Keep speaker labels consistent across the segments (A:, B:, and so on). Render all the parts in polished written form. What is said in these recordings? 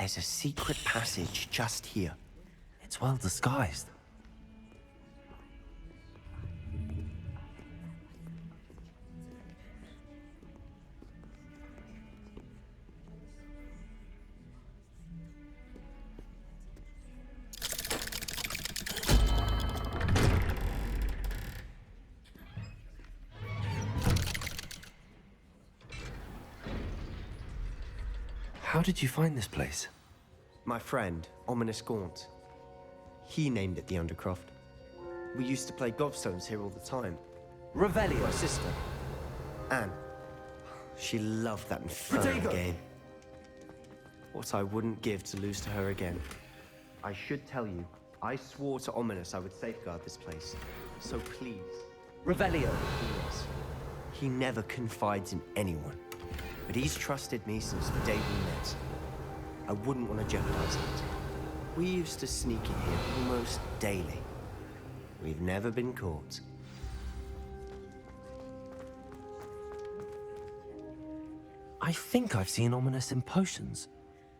A: There's a secret passage just here.
B: It's well disguised. How did you find this place?
A: My friend, Ominous Gaunt. He named it the Undercroft. We used to play gobstones here all the time.
C: Revelio.
A: My sister, Anne. She loved that infernal game. What I wouldn't give to lose to her again. I should tell you, I swore to Ominous I would safeguard this place. So please.
C: Revelio.
A: Please. He never confides in anyone. But he's trusted me since the day we met. I wouldn't want to jeopardize that. We used to sneak in here almost daily. We've never been caught.
B: I think I've seen Ominous in potions.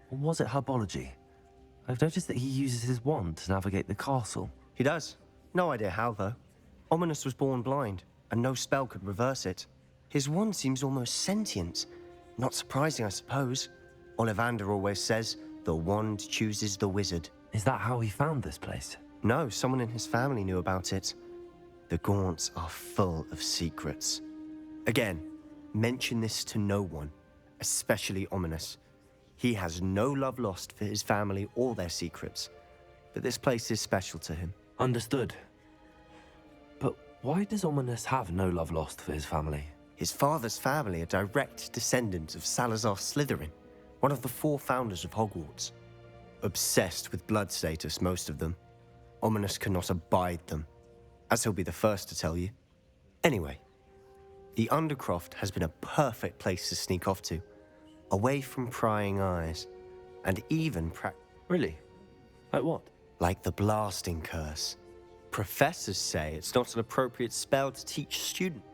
B: Or was it herbology? I've noticed that he uses his wand to navigate the castle.
A: He does. No idea how, though. Ominous was born blind, and no spell could reverse it. His wand seems almost sentient. Not surprising, I suppose. Ollivander always says, the wand chooses the wizard.
B: Is that how he found this place?
A: No, someone in his family knew about it. The Gaunts are full of secrets. Again, mention this to no one, especially Ominous. He has no love lost for his family or their secrets, but this place is special to him.
B: Understood. But why does Ominous have no love lost for his family?
A: His father's family are direct descendants of Salazar Slytherin, one of the 4 founders of Hogwarts. Obsessed with blood status, most of them. Ominous cannot abide them, as he'll be the first to tell you. Anyway, the Undercroft has been a perfect place to sneak off to, away from prying eyes, and even
B: Really? Like what?
A: like the blasting curse. Professors say it's not an appropriate spell to teach students.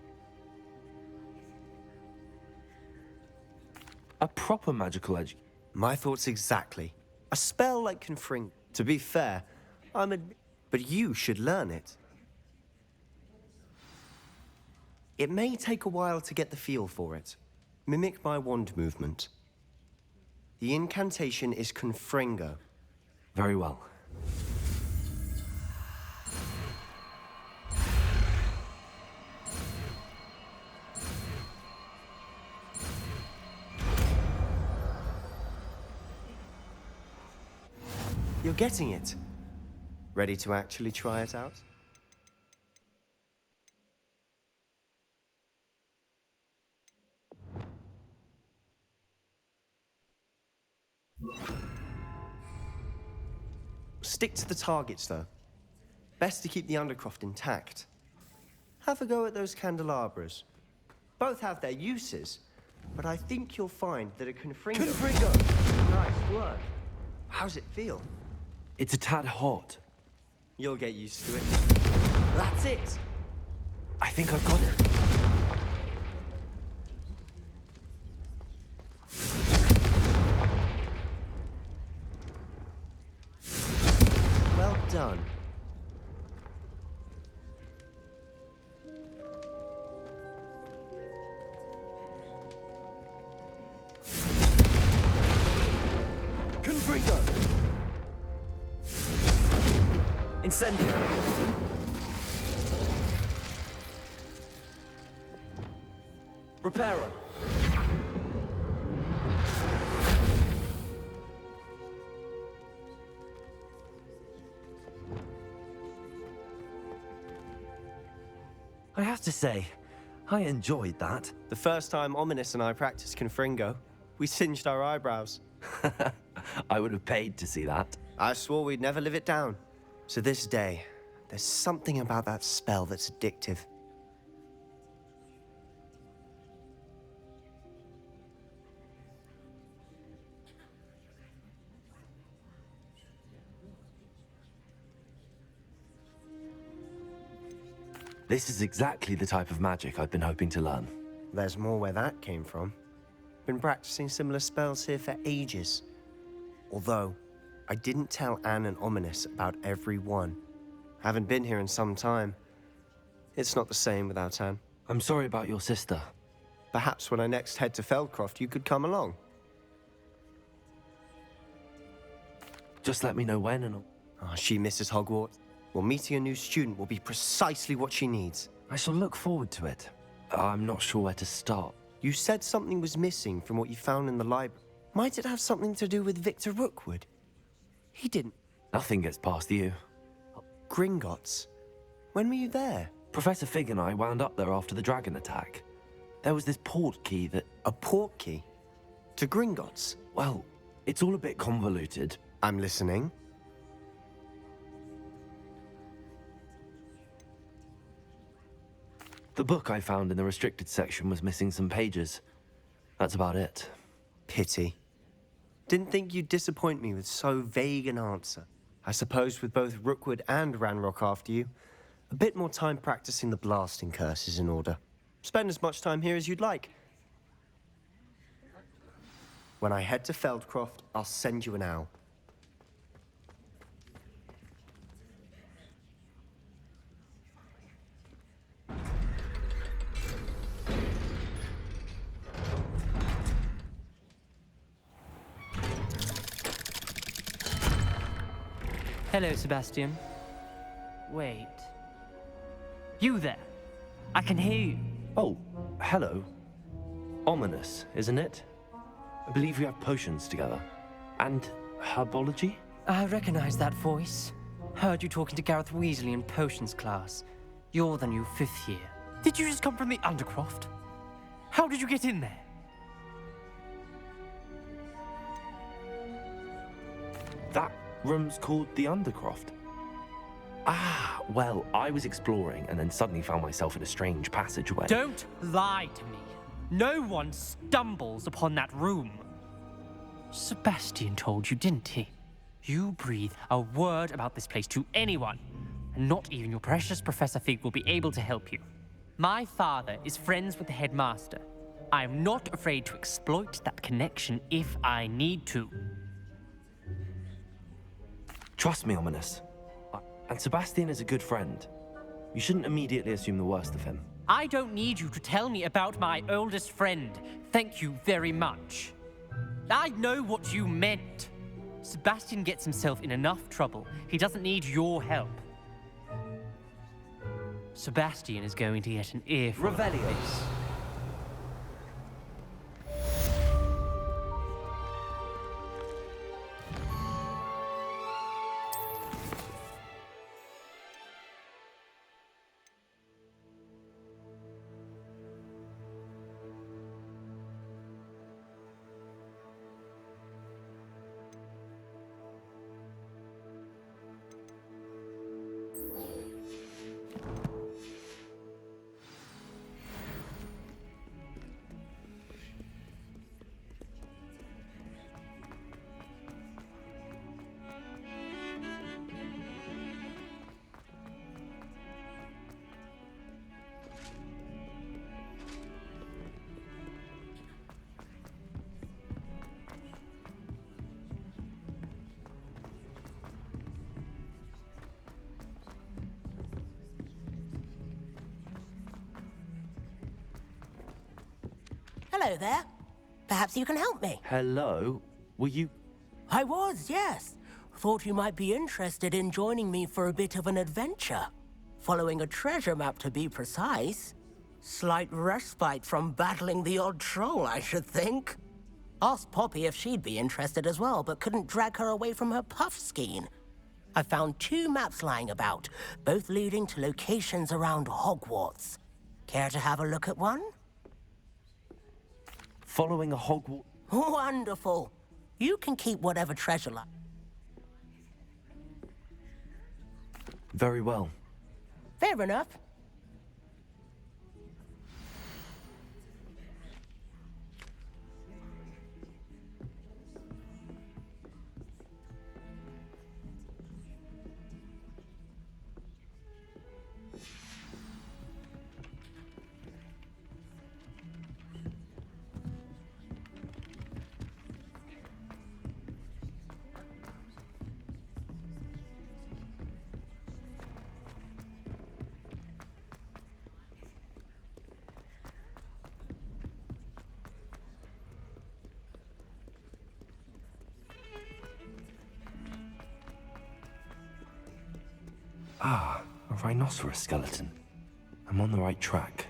B: A proper magical
A: My thoughts exactly. A spell like Confring. To be fair, but you should learn it. It may take a while to get the feel for it. Mimic my wand movement. The incantation is Confringo.
B: Very well.
A: You're getting it. Ready to actually try it out? Stick to the targets, though. Best to keep the Undercroft intact. Have a go at those candelabras. Both have their uses, but I think you'll find that a Confringo... Nice work. How's it feel?
B: It's a tad hot.
A: You'll get used to it. That's it!
B: I think I've got it.
A: Well done.
C: Confringo. Incendio. Reparo.
B: I have to say, I enjoyed that.
A: The first time Ominous and I practiced Confringo, we singed our eyebrows.
B: I would have paid to see that.
A: I swore we'd never live it down. To this day, there's something about that spell that's addictive.
B: This is exactly the type of magic I've been hoping to learn.
A: There's more where that came from. Been practicing similar spells here for ages. Although, I didn't tell Anne and Ominous about every one. Haven't been here in some time. It's not the same without Anne.
B: I'm sorry about your sister.
A: Perhaps when I next head to Feldcroft, you could come along.
B: Just let me know when and
A: She misses Hogwarts. Well, meeting a new student will be precisely what she needs.
B: I shall look forward to it. I'm not sure where to start.
A: You said something was missing from what you found in the library. Might it have something to do with Victor Rookwood? He didn't.
B: Nothing gets past you.
A: Gringotts. When were you there?
B: Professor Fig and I wound up there after the dragon attack. There was this port key that...
A: A port key? To Gringotts?
B: Well, it's all a bit convoluted.
A: I'm listening.
B: The book I found in the restricted section was missing some pages. That's about it.
A: Pity. Didn't think you'd disappoint me with so vague an answer. I suppose with both Rookwood and Ranrock after you, a bit more time practicing the blasting curse is in order. Spend as much time here as you'd like. When I head to Feldcroft, I'll send you an owl.
D: Hello, Sebastian. Wait. You there? I can hear you.
B: Oh, hello. Ominous, isn't it? I believe we have potions together. And herbology?
D: I recognize that voice. Heard you talking to Gareth Weasley in potions class. You're the new 5th year. Did you just come from the Undercroft? How did you get in there?
B: That room's called the Undercroft. Ah, well, I was exploring and then suddenly found myself in a strange passageway.
D: Don't lie to me. No one stumbles upon that room. Sebastian told you, didn't he? You breathe a word about this place to anyone, and not even your precious Professor Fig will be able to help you. My father is friends with the headmaster. I am not afraid to exploit that connection if I need to.
B: Trust me, Ominous. And Sebastian is a good friend. You shouldn't immediately assume the worst of him.
D: I don't need you to tell me about my oldest friend. Thank you very much. I know what you meant. Sebastian gets himself in enough trouble. He doesn't need your help. Sebastian is going to get an earful.
C: Revelio.
E: Hello there. Perhaps you can help me.
B: Hello? Were you...
E: I was, yes. Thought you might be interested in joining me for a bit of an adventure. Following a treasure map, to be precise. Slight respite from battling the odd troll, I should think. Asked Poppy if she'd be interested as well, but couldn't drag her away from her puff skein. I found 2 maps lying about, both leading to locations around Hogwarts. Care to have a look at one?
B: Following a Hogwarts...
E: Wonderful. You can keep whatever treasure lies.
B: Very well.
E: Fair enough.
B: A rhinoceros skeleton. I'm on the right track.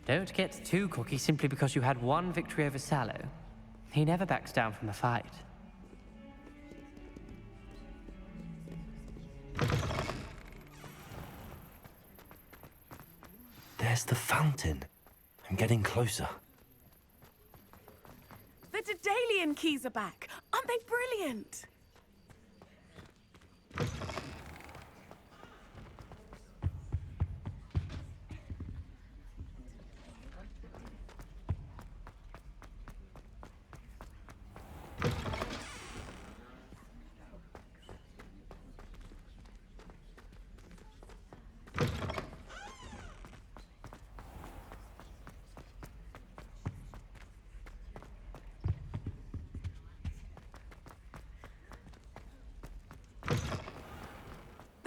D: Don't get too cocky simply because you had one victory over Sallow. He never backs down from a fight.
B: There's the fountain. I'm getting closer.
F: The Daedalian keys are back. Aren't they brilliant?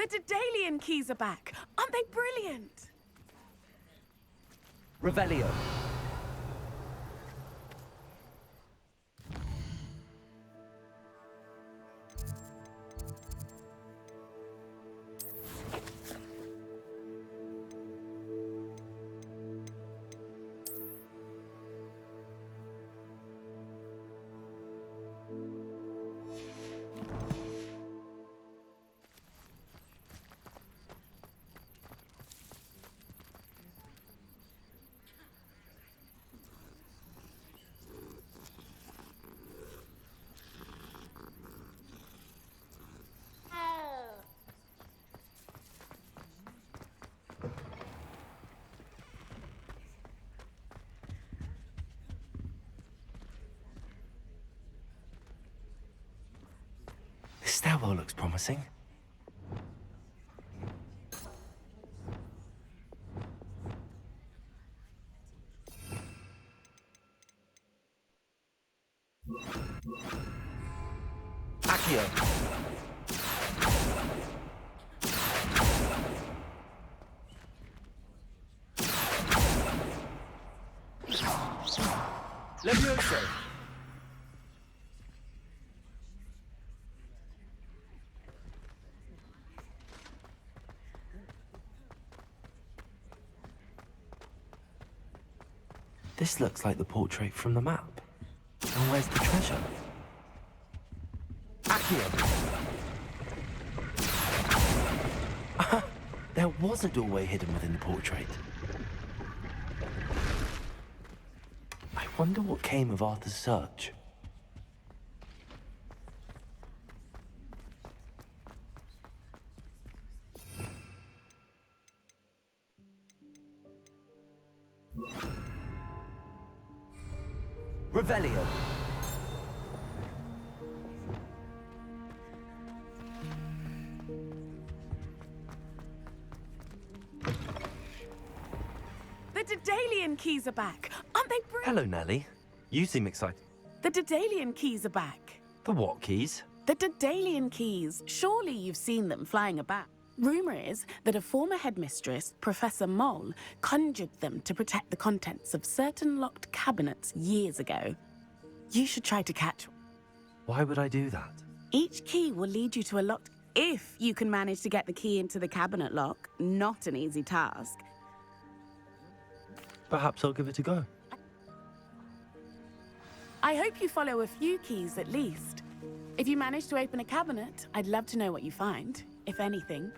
F: The Daedalian keys are back. Aren't they brilliant?
C: Revelio.
B: This stairwell looks promising.
C: Accio. Levioso.
B: This looks like the portrait from the map. And where's the treasure?
C: Accio.
B: There was a doorway hidden within the portrait. I wonder what came of Arthur's search.
C: Revelio.
F: The Daedalian keys are back. Aren't they brilliant?
B: Hello, Nellie. You seem excited.
F: The Daedalian keys are back.
B: The what keys?
F: The Daedalian keys. Surely you've seen them flying about. Rumor is that a former headmistress, Professor Moll, conjured them to protect the contents of certain locked cabinets years ago. You should try to catch one.
B: Why would I do that?
F: Each key will lead you to a locked... If you can manage to get the key into the cabinet lock, not an easy task.
B: Perhaps I'll give it a go.
F: I hope you follow a few keys at least. If you manage to open a cabinet, I'd love to know what you find, if anything.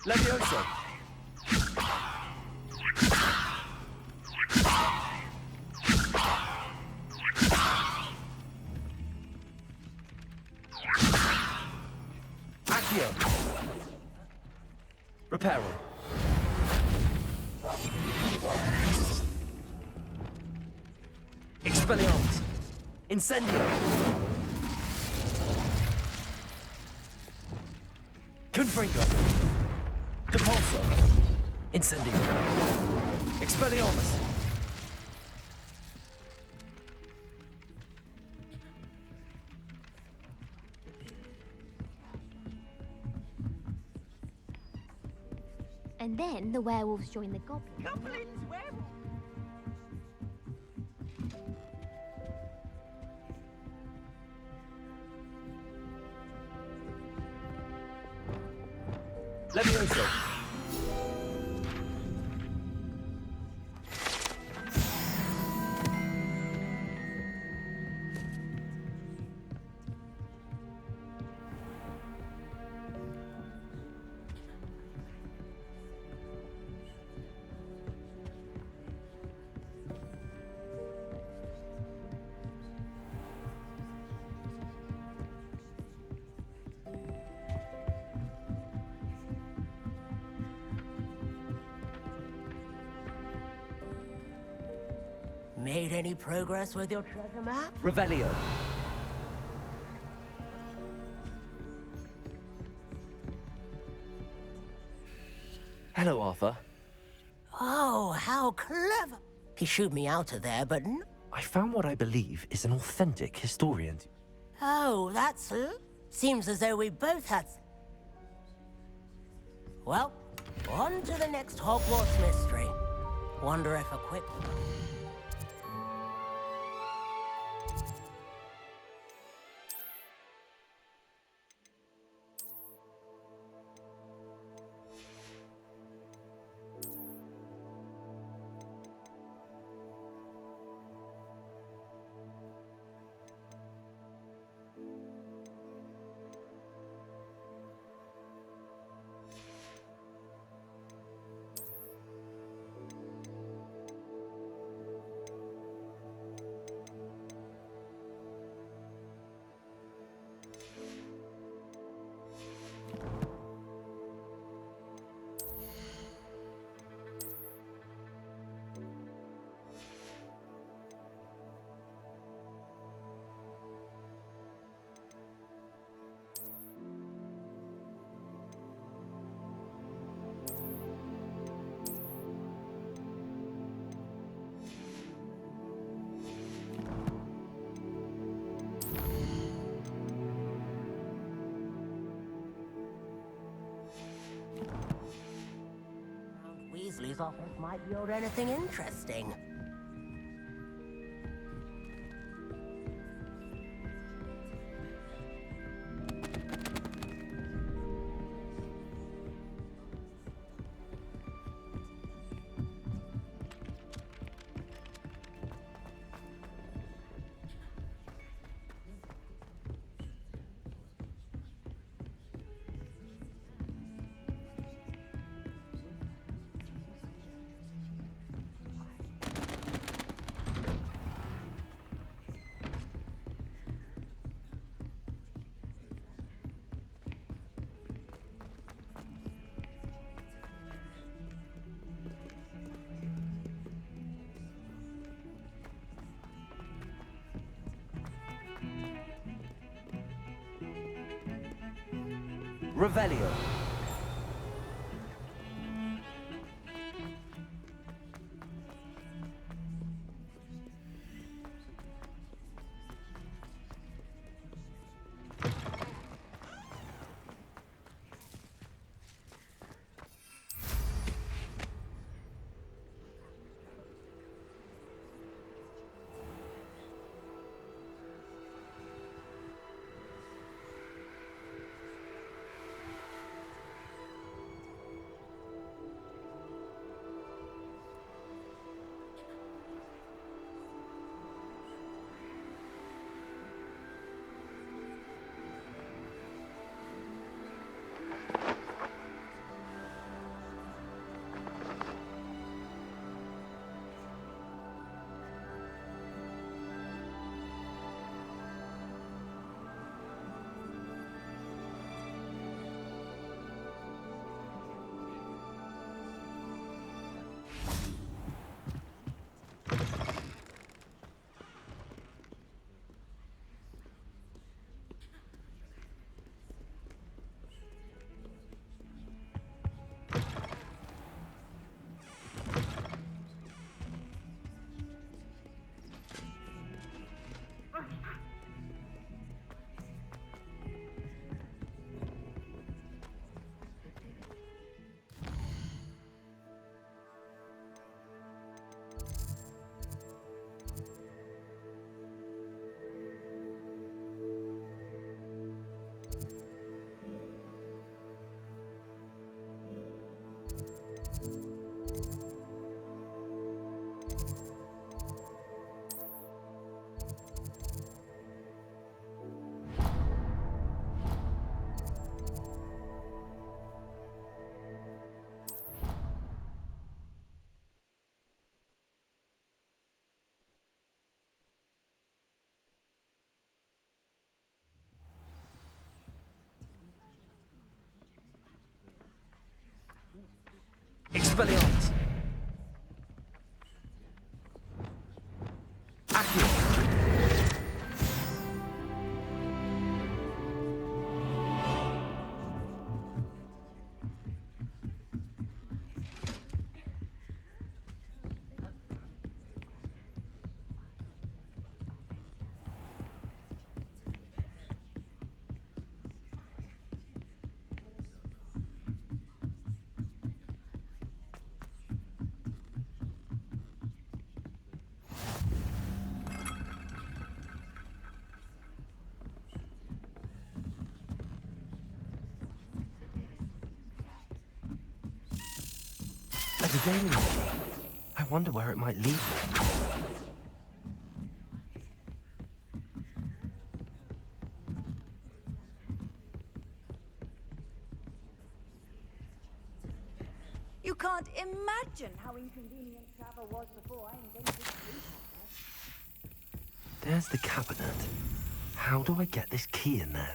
C: Levioso. Accio. Reparo. Expelliarmus. Incendio. Confringo. Depulso. Incendio. Expelliarmus.
G: And then the werewolves join the goblins.
F: Goblins, werewolves.
C: Levioso.
E: Made any progress with your treasure map?
C: Revelio. Hello, Arthur.
E: Oh, how clever! He shooed me out of there, but
B: I found what I believe is an authentic historian.
E: oh, that's seems as though we both had. Well, on to the next Hogwarts mystery. Wonder if a quick. Weasley's office might yield anything interesting.
C: Revelio. Expelliarmus. Accio.
B: A gaming key. I wonder where it might lead me.
H: You can't imagine how inconvenient travel was before I invented sleep.
B: There's the cabinet. How do I get this key in there?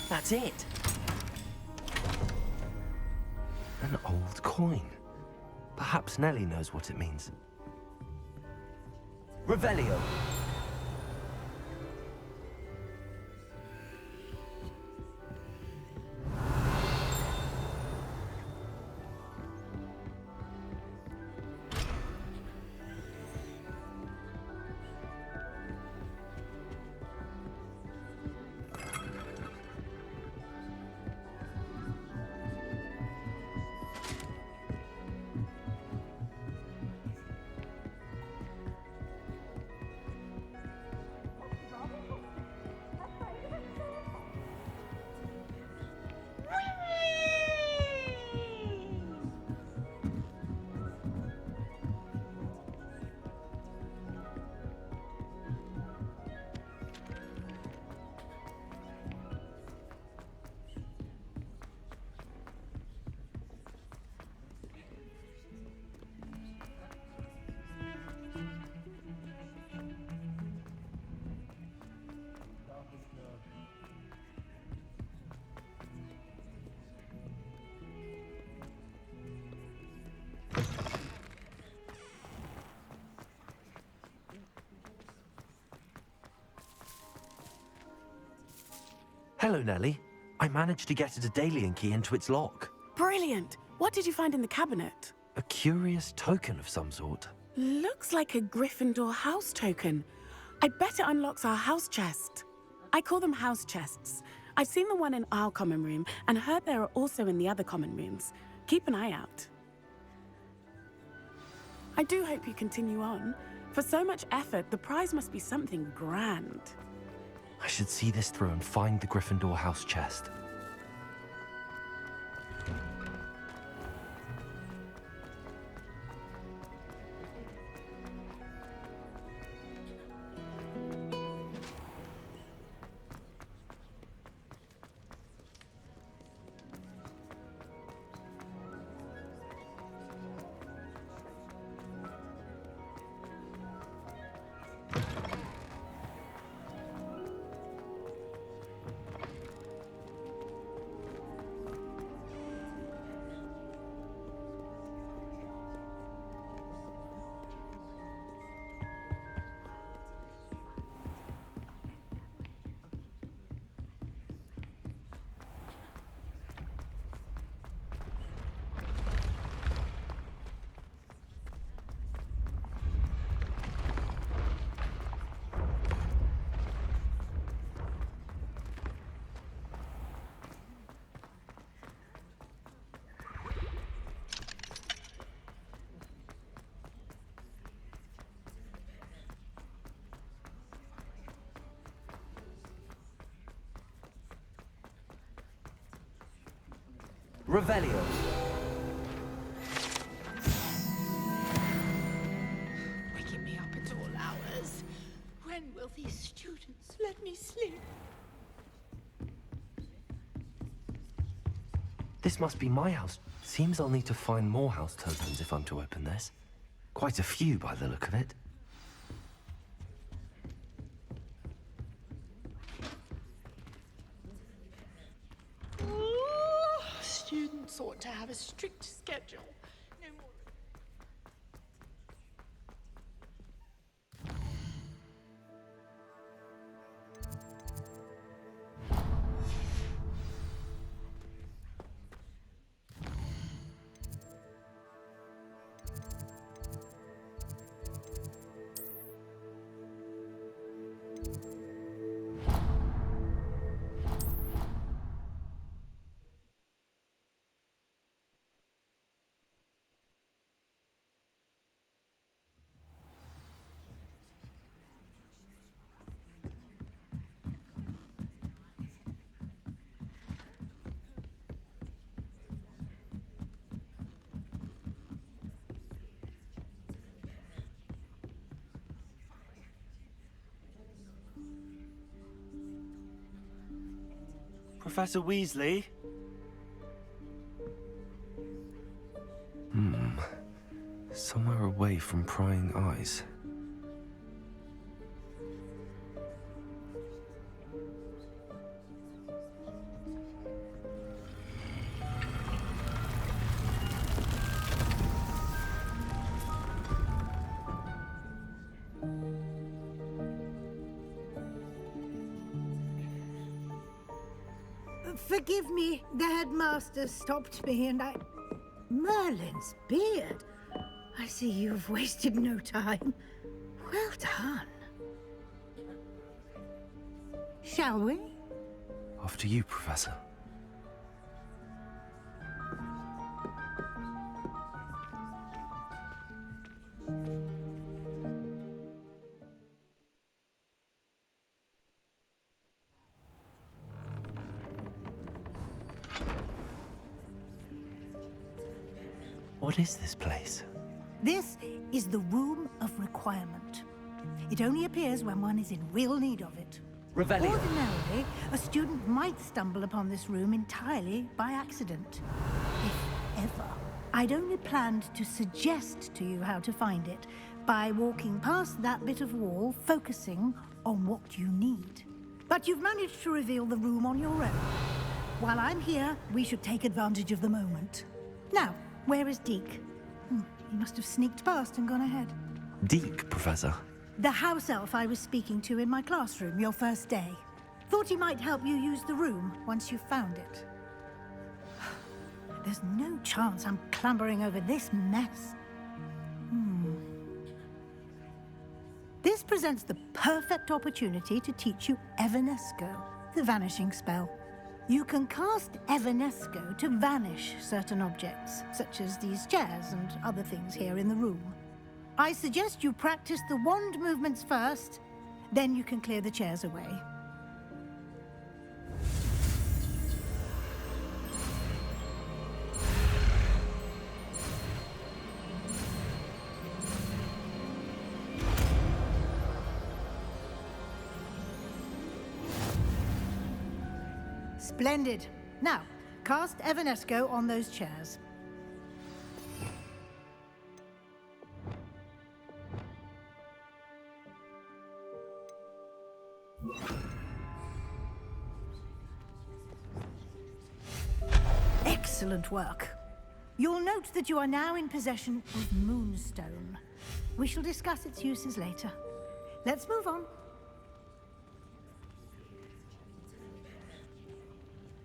C: That's it.
B: An old coin. Perhaps Nellie knows what it means.
C: Revelio.
B: Hello, Nellie. I managed to get a Daedalian key into its lock.
F: Brilliant! What did you find in the cabinet?
B: A curious token of some sort.
F: Looks like a Gryffindor house token. I bet it unlocks our house chest. I call them house chests. I've seen the one in our common room and heard there are also in the other common rooms. Keep an eye out. I do hope you continue on. For so much effort, the prize must be something grand.
B: I should see this through and find the Gryffindor house chest.
C: Revelio.
I: Waking me up at all hours. When will these students let me sleep?
B: This must be my house. Seems I'll need to find more house tokens if I'm to open this. Quite a few by the look of it.
I: Students ought to have a strict schedule. No more.
B: Professor Weasley? Somewhere away from prying eyes.
J: Forgive me, the headmaster stopped me and I... Merlin's beard. I see you've wasted no time. Well done. Shall we?
B: After you, Professor. What is this place?
J: This is the Room of Requirement. It only appears when one is in real need of it.
C: Revelio.
J: Ordinarily, a student might stumble upon this room entirely by accident. If ever. I'd only planned to suggest to you how to find it by walking past that bit of wall, focusing on what you need. But you've managed to reveal the room on your own. While I'm here, we should take advantage of the moment. Now, where is Deke? He must have sneaked past and gone ahead.
B: Deke, Professor.
J: The house elf I was speaking to in my classroom your first day. Thought he might help you use the room once you've found it. There's no chance I'm clambering over this mess. This presents the perfect opportunity to teach you Evanesco, the vanishing spell. You can cast Evanesco to vanish certain objects, such as these chairs and other things here in the room. I suggest you practice the wand movements first, then you can clear the chairs away. Splendid. Now, cast Evanesco on those chairs. Excellent work. You'll note that you are now in possession of Moonstone. We shall discuss its uses later. Let's move on.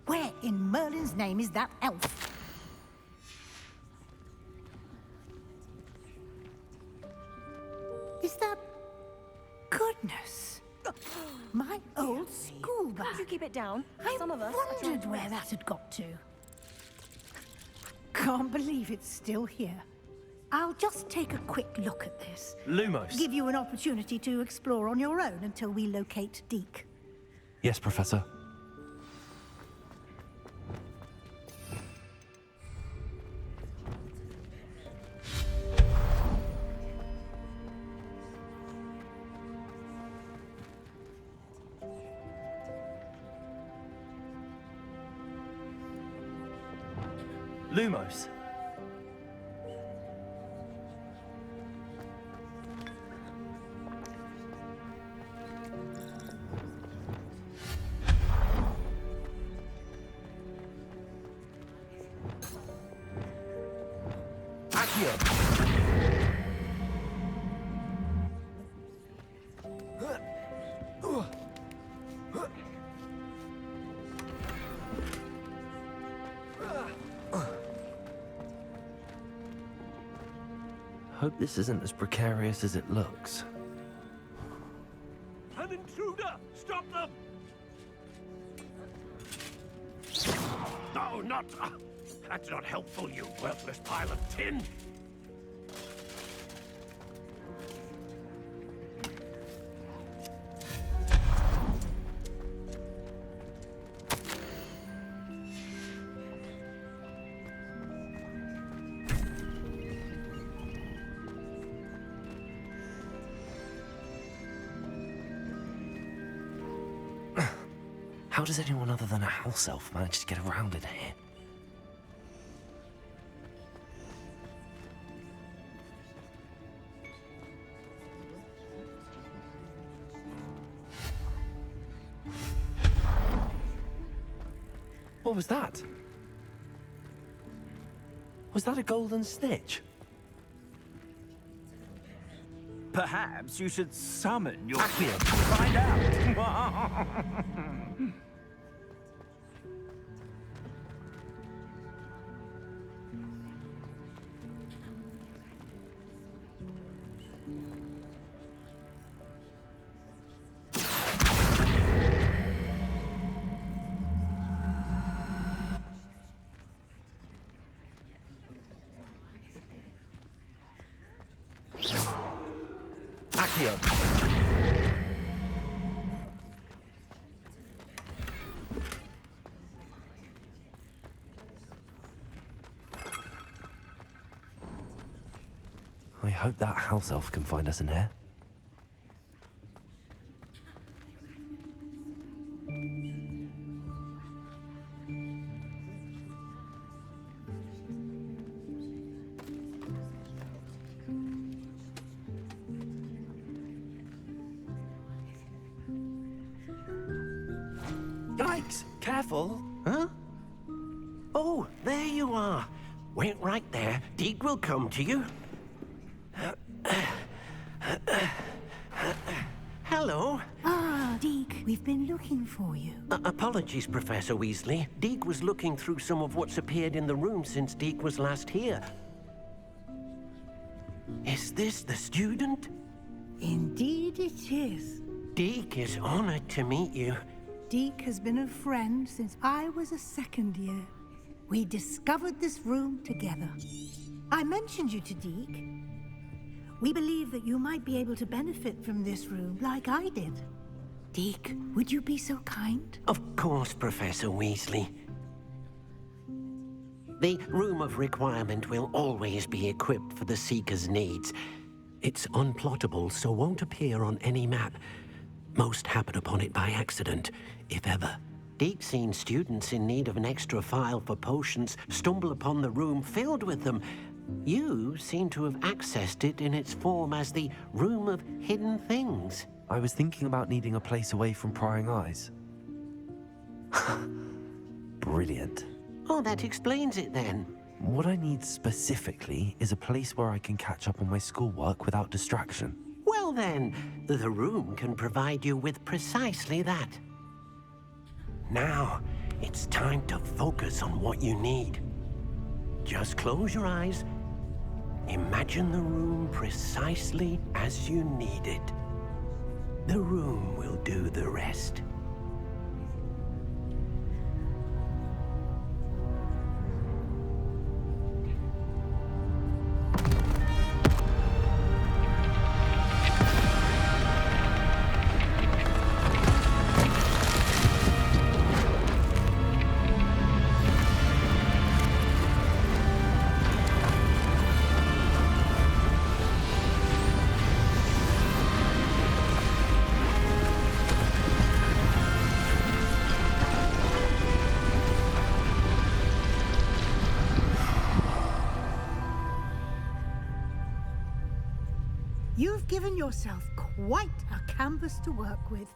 J: Where in Merlin's name is that elf? Is that... Goodness. My old school bag.
K: Can't you keep it down?
J: I
K: Some of us
J: wondered where that had got to. Can't believe it's still here. I'll just take a quick look at this.
B: Lumos.
J: Give you an opportunity to explore on your own until we locate Deke.
B: Yes, Professor. Lumos. Hope this isn't as precarious as it looks.
L: An intruder! Stop them! No, not... that's not helpful, you worthless pile of tin!
B: How does anyone other than a house elf manage to get around in here? What was that? Was that a golden snitch?
C: Perhaps you should summon your kid to find out.
B: I hope that house elf can find us in here.
M: Yikes! Careful!
B: Huh?
M: Oh, there you are. Wait right there. Deke will come to you. Hello.
J: Ah, Deke, we've been looking for you.
M: Apologies, Professor Weasley. Deke was looking through some of what's appeared in the room since Deke was last here. Is this the student?
J: Indeed it is.
M: Deke is honored to meet you.
J: Deke has been a friend since I was a second year. We discovered this room together. I mentioned you to Deke. We believe that you might be able to benefit from this room like I did. Deke, would you be so kind?
M: Of course, Professor Weasley. The Room of Requirement will always be equipped for the Seeker's needs. It's unplottable, so won't appear on any map. Most happen upon it by accident, if ever. Deke's seen students in need of an extra file for potions stumble upon the room filled with them. You seem to have accessed it in its form as the Room of Hidden Things.
B: I was thinking about needing a place away from prying eyes. Brilliant.
M: Oh, that explains it then.
B: What I need specifically is a place where I can catch up on my schoolwork without distraction.
M: Well then, the room can provide you with precisely that. Now, it's time to focus on what you need. Just close your eyes. Imagine the room precisely as you need it. The room will do the rest.
J: You've given yourself quite a canvas to work with.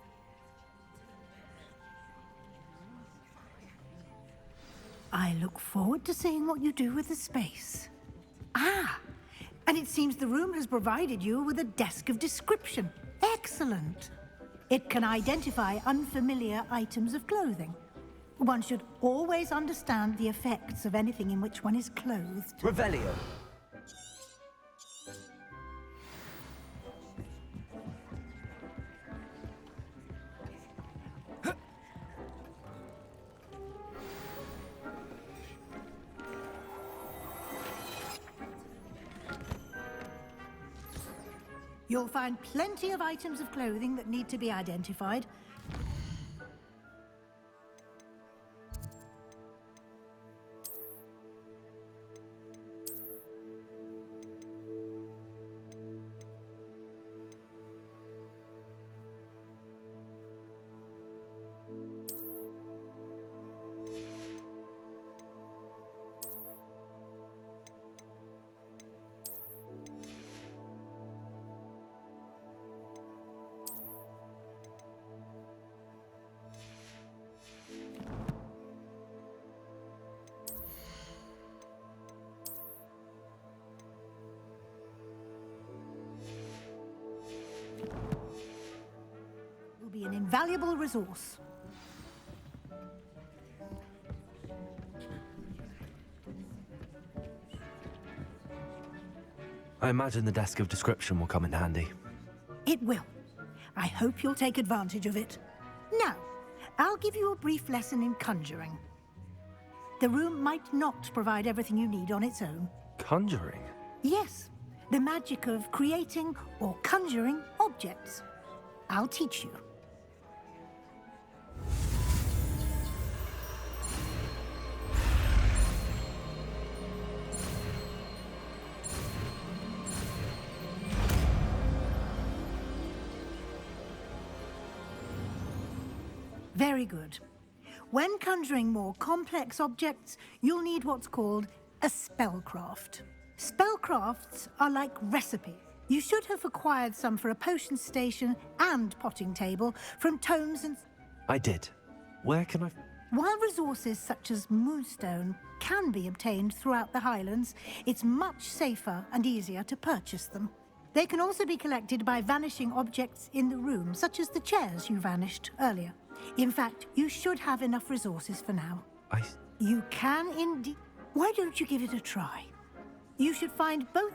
J: I look forward to seeing what you do with the space. Ah, and it seems the room has provided you with a desk of description. Excellent. It can identify unfamiliar items of clothing. One should always understand the effects of anything in which one is clothed.
C: Revelio.
J: You'll find plenty of items of clothing that need to be identified. Will be an invaluable resource.
B: I imagine the desk of description will come in handy.
J: It will. I hope you'll take advantage of it. Now, I'll give you a brief lesson in conjuring. The room might not provide everything you need on its own.
B: Conjuring?
J: Yes, the magic of creating or conjuring objects. I'll teach you. Very good. When conjuring more complex objects, you'll need what's called a spellcraft. Spellcrafts are like recipes. You should have acquired some for a potion station and potting table from tomes and...
B: I did. Where can I...
J: While resources such as moonstone can be obtained throughout the Highlands, it's much safer and easier to purchase them. They can also be collected by vanishing objects in the room, such as the chairs you vanished earlier. In fact, you should have enough resources for now. You can indeed... Why don't you give it a try? You should find both...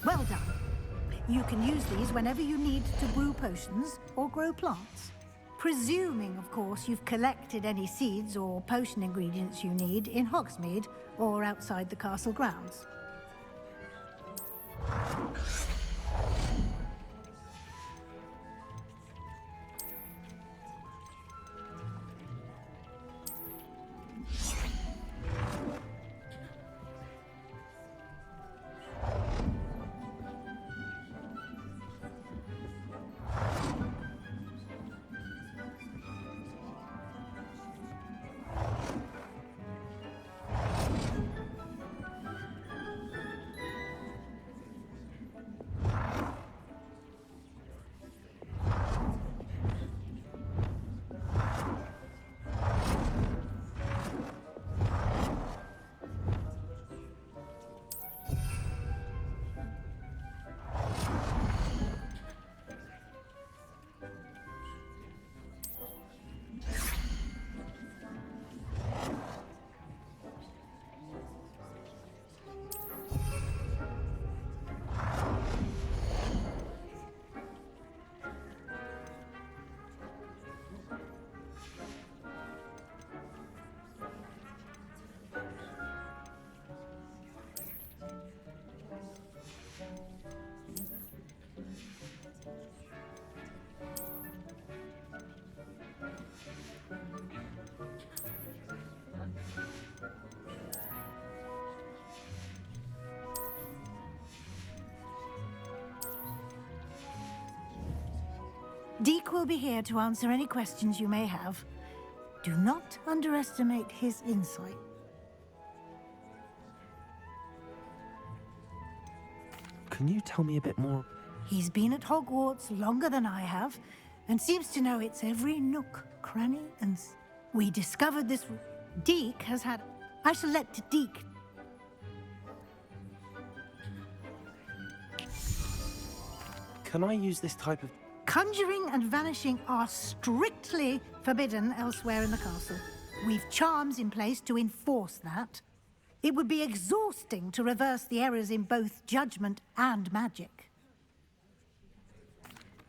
J: Well done. You can use these whenever you need to brew potions or grow plants. Presuming, of course, you've collected any seeds or potion ingredients you need in Hogsmeade or outside the castle grounds. Deke will be here to answer any questions you may have. Do not underestimate his insight.
B: Can you tell me a bit more?
J: He's been at Hogwarts longer than I have, and seems to know its every nook, cranny, and... We discovered this... Deke has had... I shall let Deke...
B: Can I use this type of...
J: Conjuring and vanishing are strictly forbidden elsewhere in the castle. We've charms in place to enforce that. It would be exhausting to reverse the errors in both judgment and magic.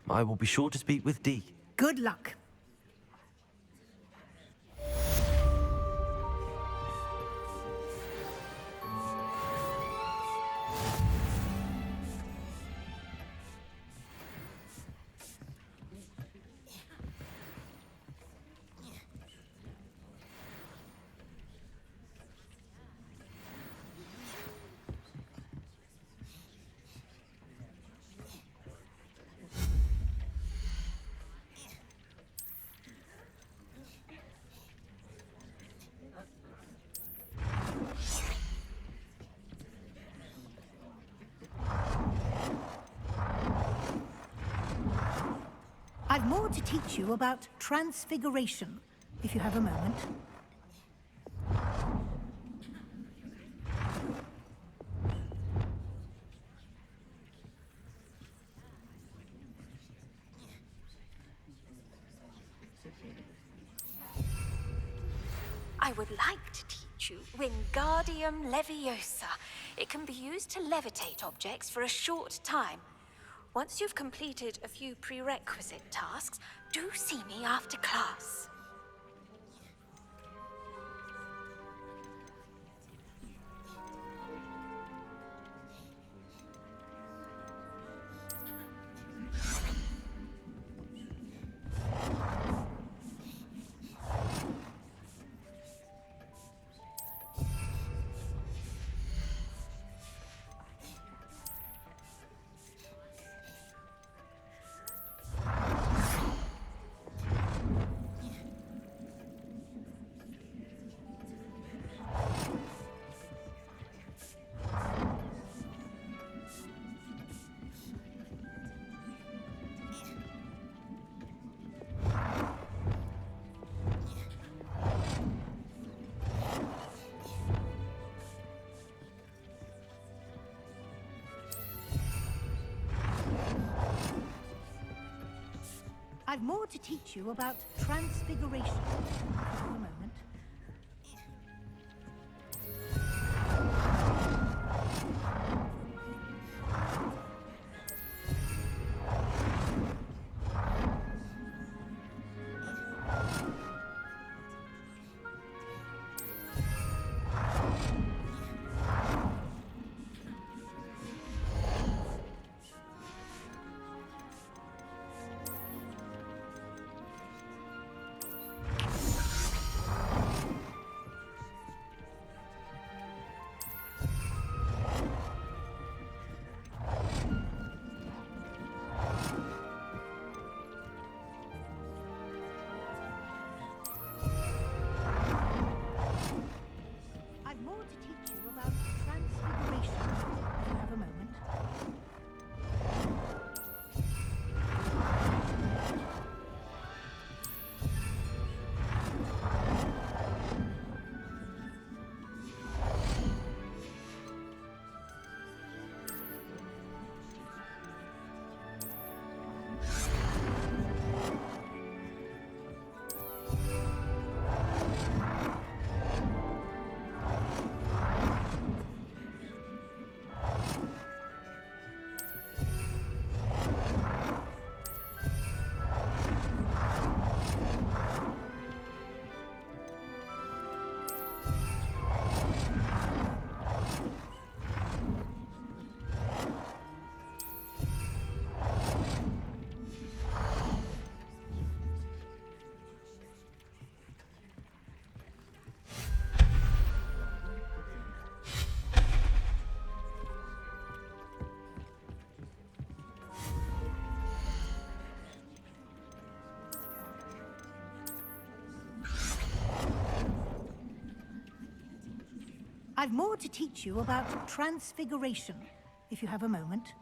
B: I will be sure to speak with Dee.
J: Good luck. I've more to teach you about transfiguration, if you have a moment.
K: I would like to teach you Wingardium Leviosa. It can be used to levitate objects for a short time. Once you've completed a few prerequisite tasks, do see me after class.
J: I've more to teach you about transfiguration. For a moment. I've more to teach you about transfiguration, if you have a moment.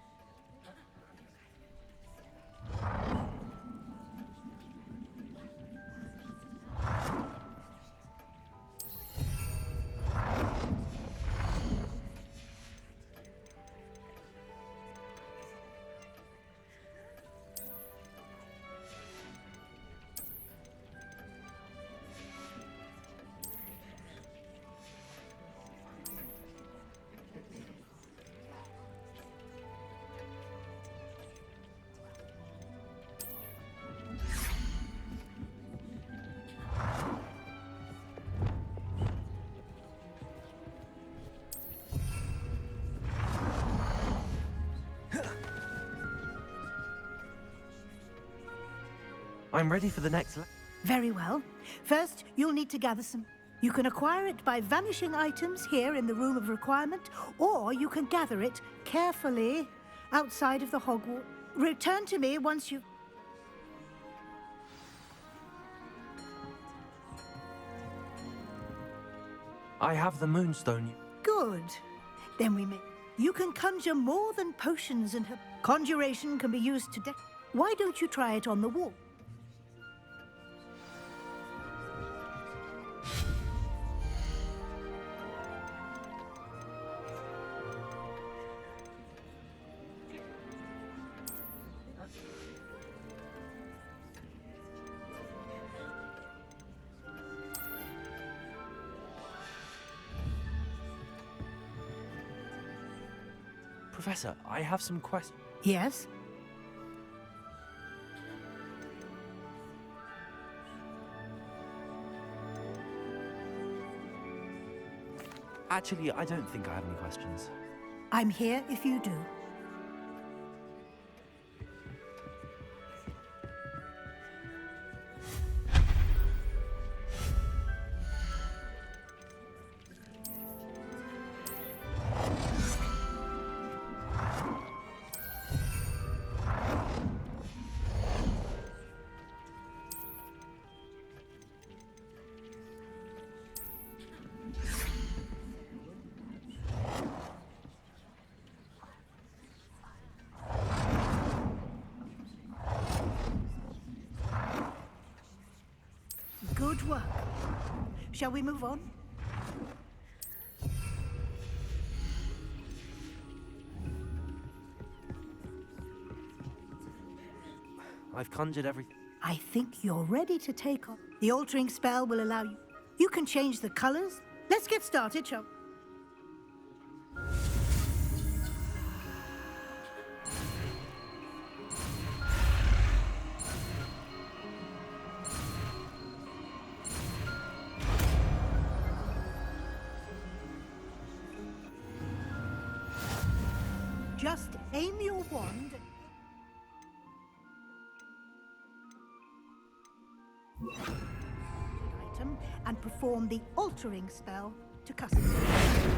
B: I'm ready for the next
J: Very well. First, you'll need to gather some. You can acquire it by vanishing items here in the Room of Requirement, or you can gather it carefully outside of the Hogwarts. Return to me once you...
B: I have the Moonstone.
J: Good. Then we may... You can conjure more than potions and... Conjuration can be used to... Why don't you try it on the wall?
B: Professor, I have some questions.
J: Yes?
B: Actually, I don't think I have any questions.
J: I'm here if you do. Good work. Shall we move on?
B: I've conjured everything.
J: I think you're ready to take on. The altering spell will allow you. You can change the colors. Let's get started, shall we? Just aim your wand item and perform the altering spell to customize.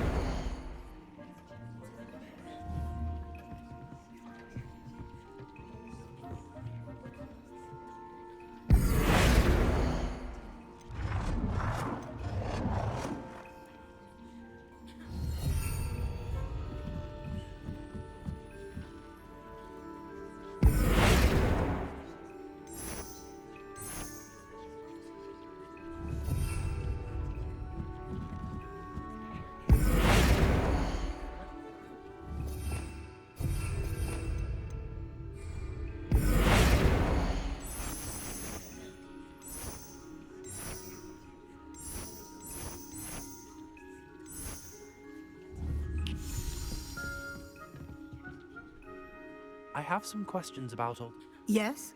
B: I have some questions about all.
J: Yes?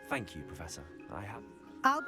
B: Thank you, Professor. I have.
J: I'll